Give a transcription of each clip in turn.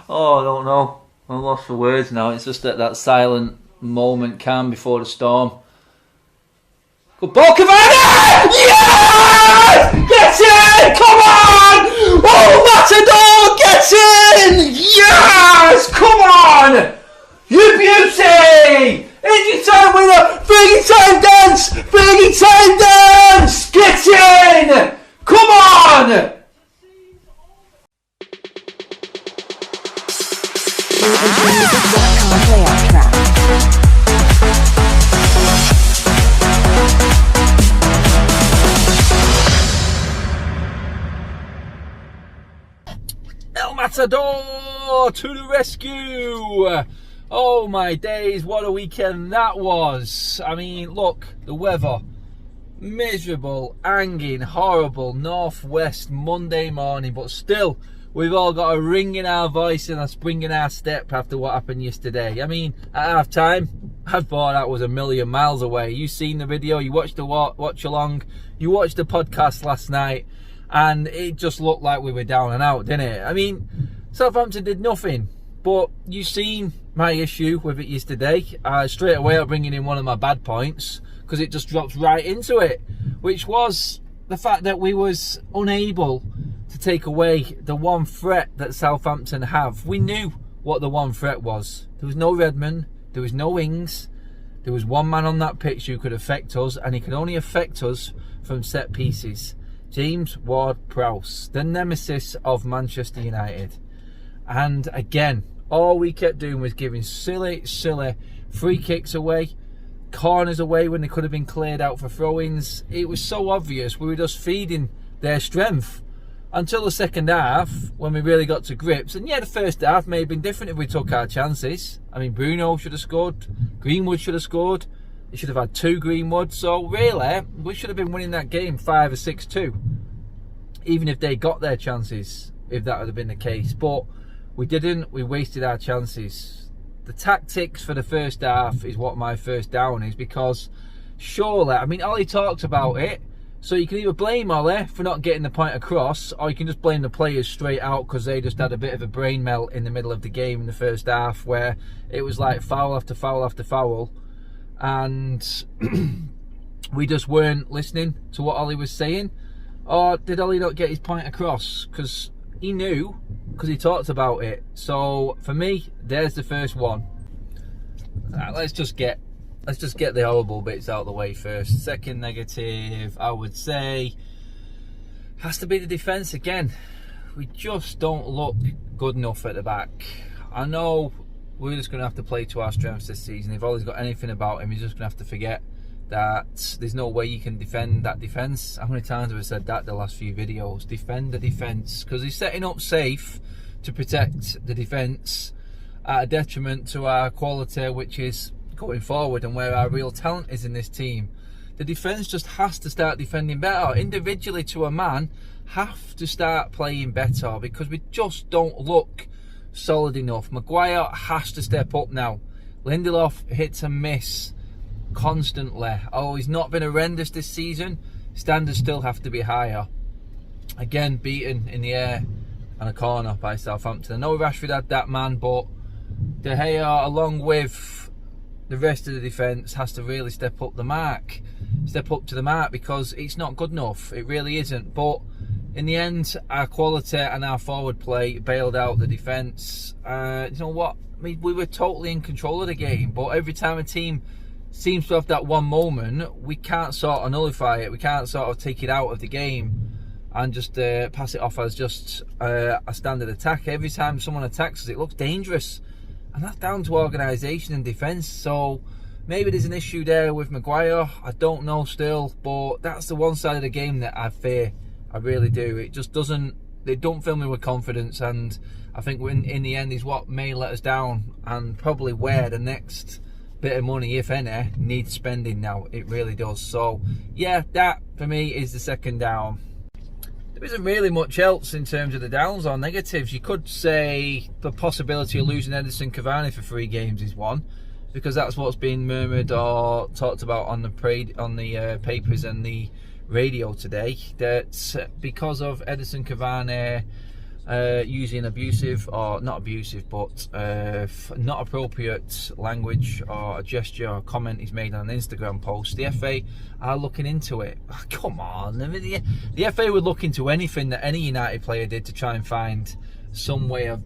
Oh, I don't know. I'm lost for words now. It's just that silent moment, calm before the storm. Good ball, Cavani! Yes! Get in! Come on! Oh, Matador, get in! Yes! Come on! You beauty! Injury time winner! Fergie time dance! Fergie time dance! Get in! Come on! Playoff track. El Matador to the rescue! Oh my days, what a weekend that was. I mean, look, the weather, miserable, hanging, horrible, northwest Monday morning, but still, we've all got a ring in our voice and a spring in our step after what happened yesterday. I mean, at half time, I thought that was a million miles away. You seen the video, you watched the watch along, you watched the podcast last night, and it just looked like we were down and out, didn't it? I mean, Southampton did nothing, but you seen my issue with it yesterday. Straight away I'm bringing in one of my bad points, because it just drops right into it, which was the fact that we was unable to take away the one threat that Southampton have. We knew what the one threat was. There was no Redmond, there was no Ings, there was one man on that pitch who could affect us, and he could only affect us from set pieces. James Ward-Prowse, the nemesis of Manchester United. And again, all we kept doing was giving silly free kicks away, corners away when they could have been cleared out for throw-ins. It was so obvious we were just feeding their strength until the second half, when we really got to grips. And yeah, the first half may have been different if we took our chances. I mean, Bruno should have scored, Greenwood should have scored, he should have had 2 Greenwood. So really, we should have been winning that game 5 or 6-2, even if they got their chances, if that would have been the case. But we didn't. We wasted our chances. The tactics for the first half is what my first down is, because surely, I mean, Ollie talked about it, so you can either blame Ollie for not getting the point across, or you can just blame the players straight out because they just had a bit of a brain melt in the middle of the game in the first half, where it was like foul after foul after foul, and we just weren't listening to what Ollie was saying. Or did Ollie not get his point across? Because he knew, because he talked about it. So for me, there's the first one. Let's just get the horrible bits out of the way first. Second negative, I would say, has to be the defence again. We just don't look good enough at the back. I know we're just going to have to play to our strengths this season. If Ollie's got anything about him, he's just going to have to forget that there's no way you can defend that defence. How many times have I said that the last few videos? Defend the defence, because he's setting up safe to protect the defence at a detriment to our quality, which is going forward and where our real talent is in this team. The defence just has to start defending better. Individually, to a man, have to start playing better, because we just don't look solid enough. Maguire has to step up now. Lindelof hits and miss constantly. Oh, he's not been horrendous this season. Standards still have to be higher. Again, beaten in the air and a corner by Southampton. I know Rashford had that man, but De Gea, along with the rest of the defence, has to really step up to the mark, because it's not good enough. It really isn't. But in the end, our quality and our forward play bailed out the defence. You know what? I mean, we were totally in control of the game, but every time a team seems to have that one moment, we can't sort of nullify it. We can't sort of take it out of the game and just pass it off as just a standard attack. Every time someone attacks us, it looks dangerous. And that's down to organisation and defence. So maybe there's an issue there with Maguire. I don't know still. But that's the one side of the game that I fear. I really do. It just doesn't... They don't fill me with confidence. And I think in the end is what may let us down. And probably where the next bit of money, if any, needs spending now. It really does. So, yeah, that for me is the second down. There isn't really much else in terms of the downs or negatives. You could say the possibility of losing Edison Cavani for 3 games is one, because that's what's been murmured or talked about on the papers and the radio today, that because of Edison Cavani using abusive, or not abusive, but not appropriate language or a gesture or comment he's made on an Instagram post. The FA are looking into it. Oh, come on, I mean, the FA would look into anything that any United player did to try and find some way of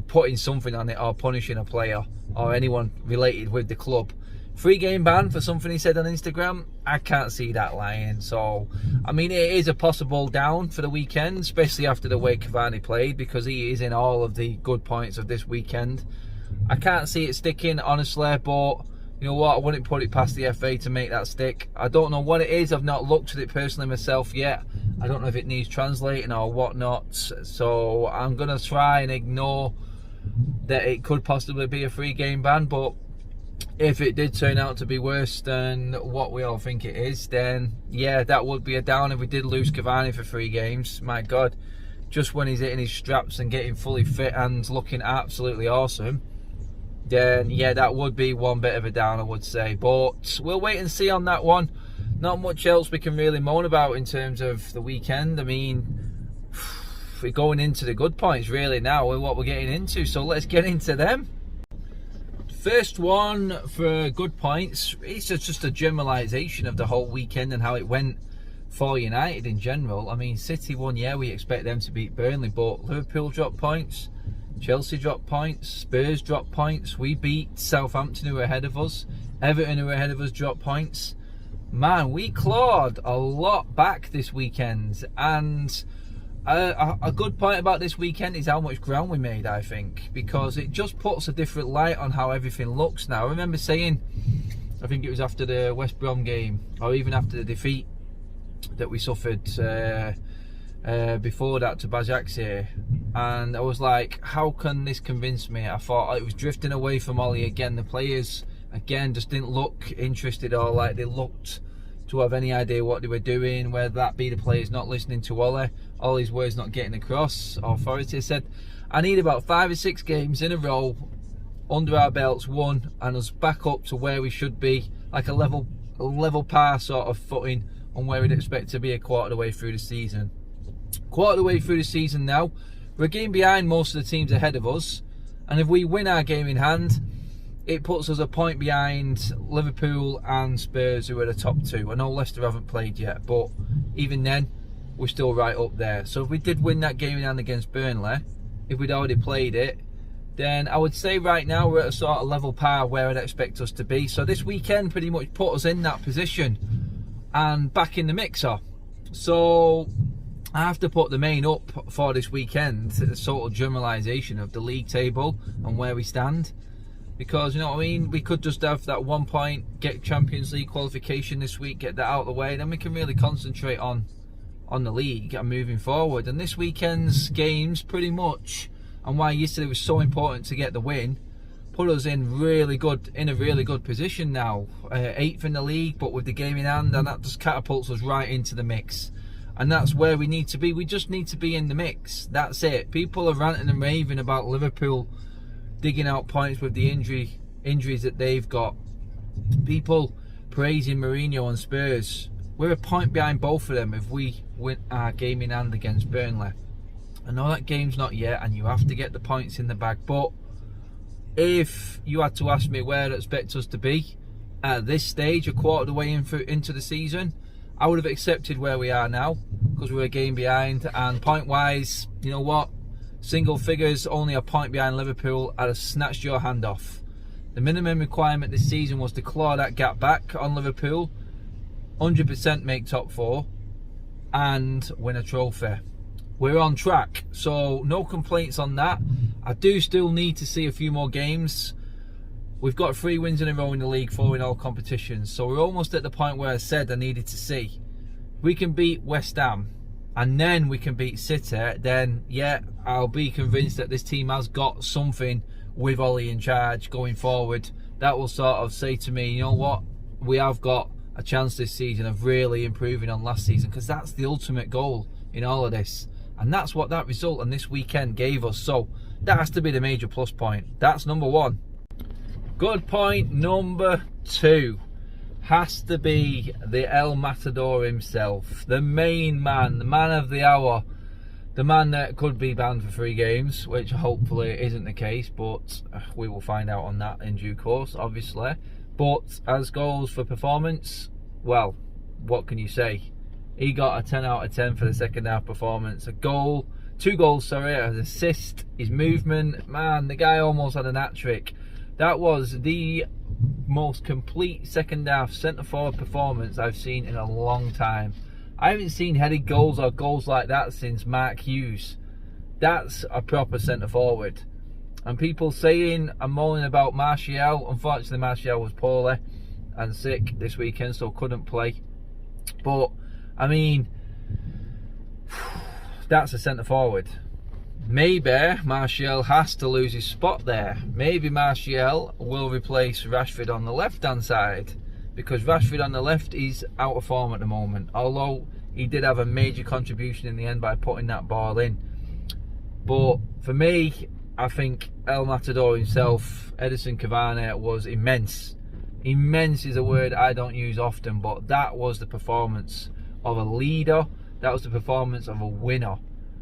putting something on it or punishing a player or anyone related with the club. 3-game ban for something he said on Instagram, I can't see that lying. So, I mean, it is a possible down for the weekend, especially after the way Cavani played, because he is in all of the good points of this weekend. I can't see it sticking, honestly, but you know what, I wouldn't put it past the FA to make that stick. I don't know what it is, I've not looked at it personally myself yet. I don't know if it needs translating or whatnot, so I'm going to try and ignore that it could possibly be a 3-game ban, but if it did turn out to be worse than what we all think it is, then yeah, that would be a down if we did lose Cavani for 3 games. My God, just when he's hitting his straps and getting fully fit and looking absolutely awesome, then yeah, that would be one bit of a down, I would say. But we'll wait and see on that one. Not much else we can really moan about in terms of the weekend. I mean, we're going into the good points really now with what we're getting into, so let's get into them. First one for good points, it's just a generalisation of the whole weekend and how it went for United in general. I mean, City won, yeah, we expect them to beat Burnley, but Liverpool dropped points, Chelsea dropped points, Spurs dropped points, we beat Southampton who were ahead of us, Everton who were ahead of us dropped points. Man, we clawed a lot back this weekend, and a good point about this weekend is how much ground we made, I think, because it just puts a different light on how everything looks now. I remember saying, I think it was after the West Brom game, or even after the defeat that we suffered before that to Bajaxi, and I was like, how can this convince me? I thought it was drifting away from Ollie again. The players, again, just didn't look interested or like they looked to have any idea what they were doing, whether that be the players not listening to Ollie, Ollie's words not getting across. Authority said, I need about 5 or 6 games in a row under our belts, won, and us back up to where we should be, like a level par sort of footing on where we'd expect to be a quarter of the way through the season. Quarter of the way through the season now, we're a game behind most of the teams ahead of us, and if we win our game in hand, it puts us a point behind Liverpool and Spurs, who are the top 2. I know Leicester haven't played yet, but even then, we're still right up there. So if we did win that game in hand against Burnley, if we'd already played it, then I would say right now we're at a sort of level par where I'd expect us to be. So this weekend pretty much put us in that position and back in the mixer. So I have to put the main up for this weekend, a sort of generalisation of the league table and where we stand. Because, you know what I mean, we could just have that 1 point, get Champions League qualification this week, get that out of the way, then we can really concentrate on the league and moving forward. And this weekend's games pretty much, and why yesterday was so important to get the win, put us in a really good position now. 8th in the league, but with the game in hand, and that just catapults us right into the mix. And that's where we need to be. We just need to be in the mix. That's it. People are ranting and raving about Liverpool digging out points with the injuries that they've got. People praising Mourinho and Spurs. We're a point behind both of them if we win our game in hand against Burnley. I know that game's not yet and you have to get the points in the bag, but if you had to ask me where I'd expect us to be at this stage, a quarter of the way into the season, I would have accepted where we are now, because we're a game behind, and point wise, you know what, single figures, only a point behind Liverpool, I'd have snatched your hand off. The minimum requirement this season was to claw that gap back on Liverpool, 100% make top 4 and win a trophy. We're on track, so no complaints on that. I do still need to see a few more games. We've got 3 wins in a row in the league, 4 in all competitions, so we're almost at the point where I said I needed to see. We can beat West Ham and then we can beat City, then yeah, I'll be convinced that this team has got something with Ollie in charge going forward that will sort of say to me, you know what, we have got a chance this season of really improving on last season, because that's the ultimate goal in all of this, and that's what that result on this weekend gave us. So that has to be the major plus point. That's number 1. Good point number 2 has to be the El Matador himself, the main man, the man of the hour, the man that could be banned for 3 games, which hopefully isn't the case, but we will find out on that in due course, obviously. But as goals for performance, well, what can you say? He got a 10 out of 10 for the second half performance. A goal, 2 goals, sorry, an assist, his movement, man, the guy almost had an hat-trick. That was the most complete second half centre-forward performance I've seen in a long time. I haven't seen headed goals or goals like that since Mark Hughes. That's a proper centre-forward. And people saying and moaning about Martial, unfortunately Martial was poorly and sick this weekend, so couldn't play. But, I mean, that's a centre-forward. Maybe Martial has to lose his spot there. Maybe Martial will replace Rashford on the left-hand side, because Rashford on the left is out of form at the moment, although he did have a major contribution in the end by putting that ball in. But for me, I think El Matador himself, Edinson Cavani, was immense. Immense is a word I don't use often, but that was the performance of a leader. That was the performance of a winner.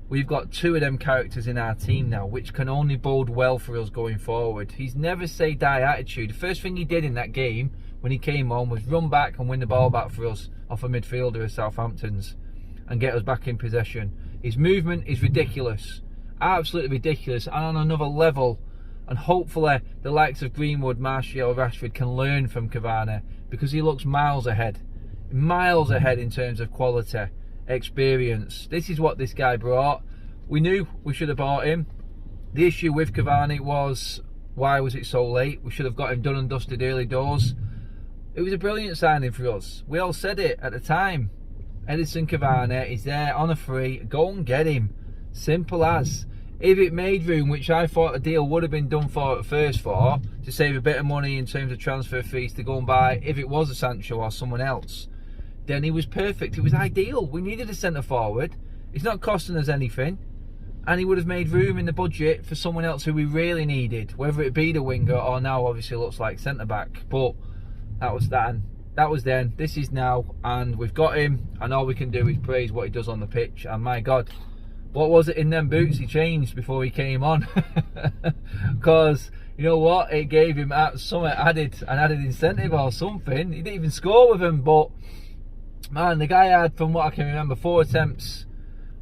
We've got 2 of them characters in our team now, which can only bode well for us going forward. He's never say die attitude. The first thing he did in that game when he came on was run back and win the ball back for us off a midfielder of Southampton's and get us back in possession. His movement is ridiculous, absolutely ridiculous, and on another level. And hopefully the likes of Greenwood, Martial, Rashford can learn from Cavani, because he looks miles ahead in terms of quality, experience. This is what this guy brought. We knew we should have bought him. The issue with Cavani was, why was it so late? We should have got him done and dusted early doors. It was a brilliant signing for us. We all said it at the time. Edinson Cavani is there on a free. Go and get him. Simple as. If it made room, which I thought the deal would have been done for at first for, to save a bit of money in terms of transfer fees to go and buy, if it was a Sancho or someone else, then he was perfect. It was ideal. We needed a centre forward. It's not costing us anything, and he would have made room in the budget for someone else who we really needed, whether it be the winger or now obviously looks like centre back. But that was then. That was then. This is now, and we've got him, and all we can do is praise what he does on the pitch. And my God, what was it in them boots he changed before he came on? Because you know what, it gave him something added, an added incentive or something. He didn't even score with him, but man, the guy had, from what I can remember, 4 attempts.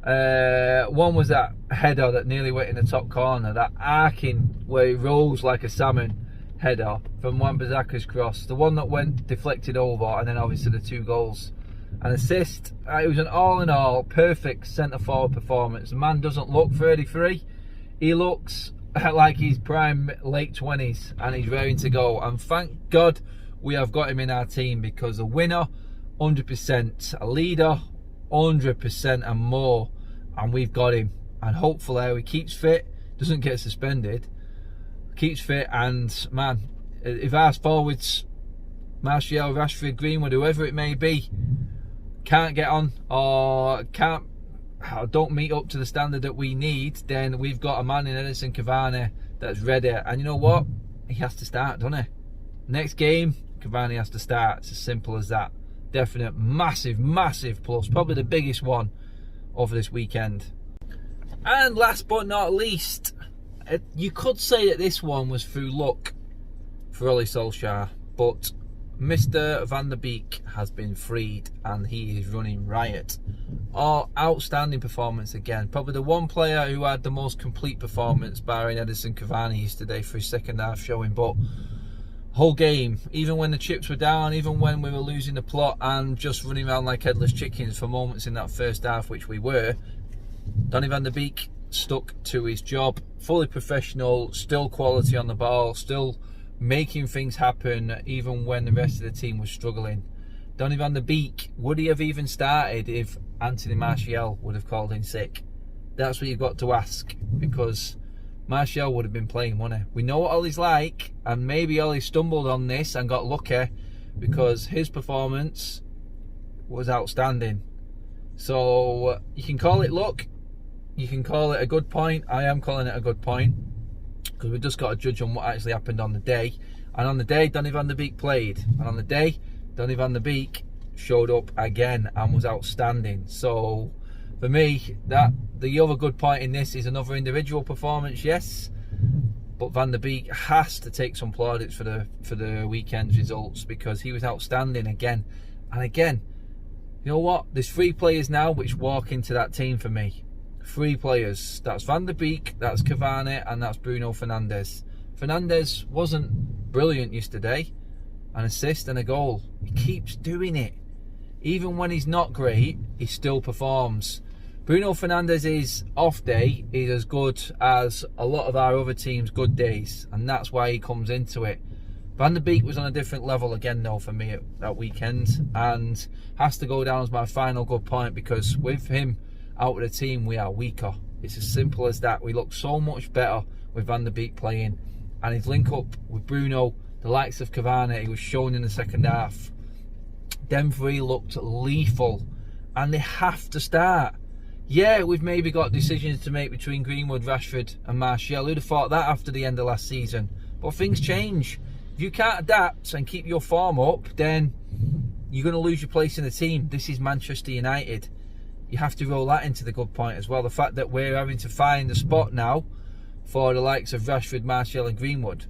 One was that header that nearly went in the top corner, that arcing where he rolls like a salmon header from Wan-Bissaka's cross. The one that went deflected over, and then obviously the 2 goals. An assist. It was an all in all perfect centre forward performance. The man doesn't look 33. He looks like he's prime late 20s, and he's raring to go. And thank God we have got him in our team, because a winner 100%, a leader 100% and more, and we've got him. And hopefully he keeps fit, doesn't get suspended, keeps fit, and man, if our forwards, Martial, Rashford, Greenwood, whoever it may be, can't get on or don't meet up to the standard that we need, then we've got a man in Edinson Cavani that's ready. And you know what, he has to start, doesn't he? Next game, Cavani has to start. It's as simple as that. Definite massive plus, probably the biggest one over this weekend. And last but not least, you could say that this one was through luck for Ole Solskjaer, but Mr. Van der Beek has been freed and he is running riot. Outstanding performance again. Probably the one player who had the most complete performance, barring Edinson Cavani yesterday for his second half showing. But whole game, even when the chips were down, even when we were losing the plot and just running around like headless chickens for moments in that first half, which we were, Donny van der Beek stuck to his job. Fully professional, still quality on the ball, still making things happen even when the rest of the team was struggling. Donny van der Beek, would he have even started if Anthony Martial would have called in sick? That's what you've got to ask, because Martial would have been playing, wouldn't he? We know what Ollie's like, and maybe Ollie stumbled on this and got lucky, because his performance was outstanding. So you can call it luck, you can call it a good point. I am calling it a good point, because we've just got to judge on what actually happened on the day. And on the day, Donny van der Beek played, and on the day, Donny van der Beek showed up again and was outstanding. So for me, that the other good point in this is another individual performance, yes, but Van der Beek has to take some plaudits for the weekend's results, because he was outstanding again and again. You know what? There's 3 players now which walk into that team for me. 3 players. That's Van der Beek, that's Cavani, and that's Bruno Fernandes. Fernandes wasn't brilliant yesterday. An assist and a goal. He keeps doing it. Even when he's not great, he still performs. Bruno Fernandes' off day is as good as a lot of our other teams' good days, and that's why he comes into it. Van der Beek was on a different level again though for me that weekend, and has to go down as my final good point, because with him out of the team we are weaker. It's as simple as that. We look so much better with Van der Beek playing, and his link up with Bruno, the likes of Cavani, he was shown in the second half. Them 3 looked lethal, and they have to start. Yeah, we've maybe got decisions to make between Greenwood, Rashford and Martial. Who'd have thought that after the end of last season? But things change. If you can't adapt and keep your form up, then you're going to lose your place in the team. This is Manchester United. You have to roll that into the good point as well. The fact that we're having to find a spot now for the likes of Rashford, Martial and Greenwood,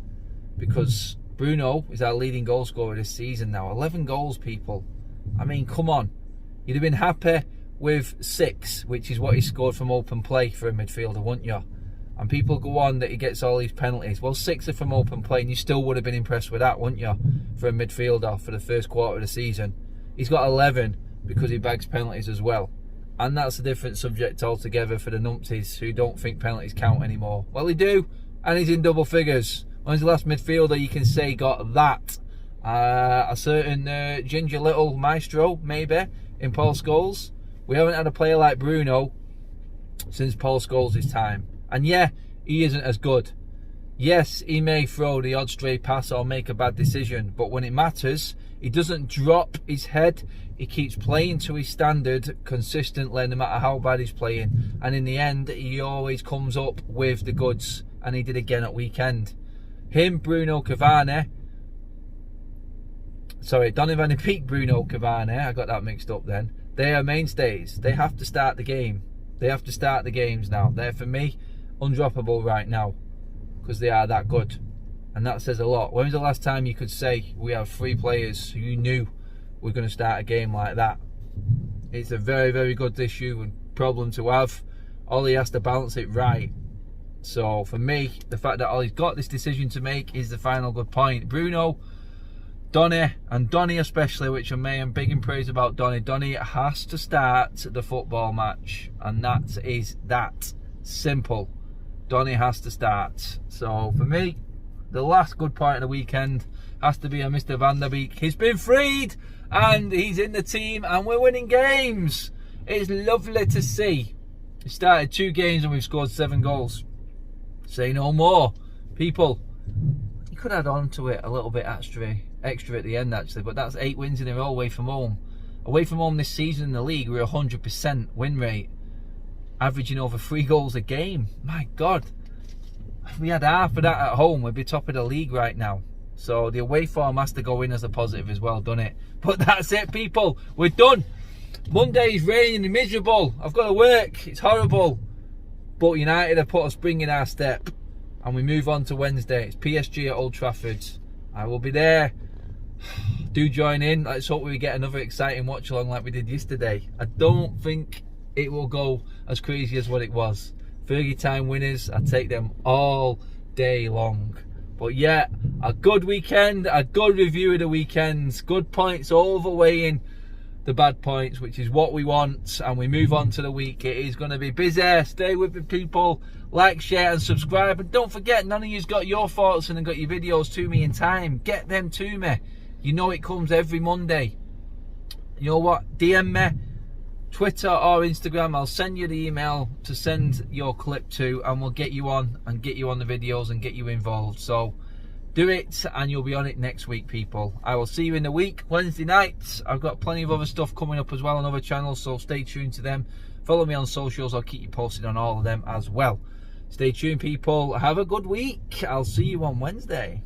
because Bruno is our leading goal scorer this season now. 11 goals, people. I mean, come on. You'd have been happy with 6, which is what he scored from open play for a midfielder, wouldn't you? And people go on that he gets all these penalties. Well, 6 are from open play, and you still would have been impressed with that, wouldn't you? For a midfielder for the first quarter of the season. He's got 11 because he bags penalties as well. And that's a different subject altogether for the numpties who don't think penalties count anymore. Well, they do, and he's in double figures. When's the last midfielder you can say got that? A certain ginger little maestro, maybe, in Paul Scholes. We haven't had a player like Bruno since Paul Scholes' time. And yeah, he isn't as good. Yes, he may throw the odd stray pass or make a bad decision, but when it matters, he doesn't drop his head. He keeps playing to his standard consistently, no matter how bad he's playing. And in the end, he always comes up with the goods. And he did again at weekend. Him, Bruno, Cavani. Sorry, Donny van de Beek, Bruno, Cavani. I got that mixed up then. They are mainstays. They have to start the game. They have to start the games now. They're, for me, undroppable right now, because they are that good. And that says a lot. When was the last time you could say we have 3 players who you knew were going to start a game like that? It's a very, very good issue and problem to have. Ollie has to balance it right. So for me, the fact that Ollie's got this decision to make is the final good point. Bruno, Donny, and Donny especially, which I am big in praise about Donny. Donny has to start the football match, and that is that simple. Donny has to start. So for me, the last good point of the weekend has to be a Mr. Van der Beek. He's been freed, and he's in the team, and we're winning games. It's lovely to see. We started 2 games and we've scored 7 goals. Say no more, people. You could add on to it a little bit extra at the end actually, but that's 8 wins in a row away from home. Away from home this season in the league, we're 100% win rate, averaging over 3 goals a game. My God, if we had half of that at home, we'd be top of the league right now. So the away form has to go in as a positive as well, doesn't it? But that's it, people. We're done. Monday's raining and miserable. I've got to work. It's horrible. But United have put a spring in our step, and we move on to Wednesday. It's PSG at Old Trafford. I will be there. Do join in. Let's hope we get another exciting watch along like we did yesterday. I don't think it will go as crazy as what it was. Fergie time winners, I take them all day long. But yeah, a good weekend, a good review of the weekends, good points overweighing the bad points, which is what we want, and we move on to the week. It is going to be busy. Stay with me, people. Like, share and subscribe, and don't forget, none of you's got your thoughts and got your videos to me in time. Get them to me. You know it comes every Monday. You know what? DM me, Twitter or Instagram. I'll send you the email to send your clip to, and we'll get you on and get you on the videos and get you involved. So do it, and you'll be on it next week, people. I will see you in the week, Wednesday night. I've got plenty of other stuff coming up as well on other channels, so stay tuned to them. Follow me on socials. I'll keep you posted on all of them as well. Stay tuned, people. Have a good week. I'll see you on Wednesday.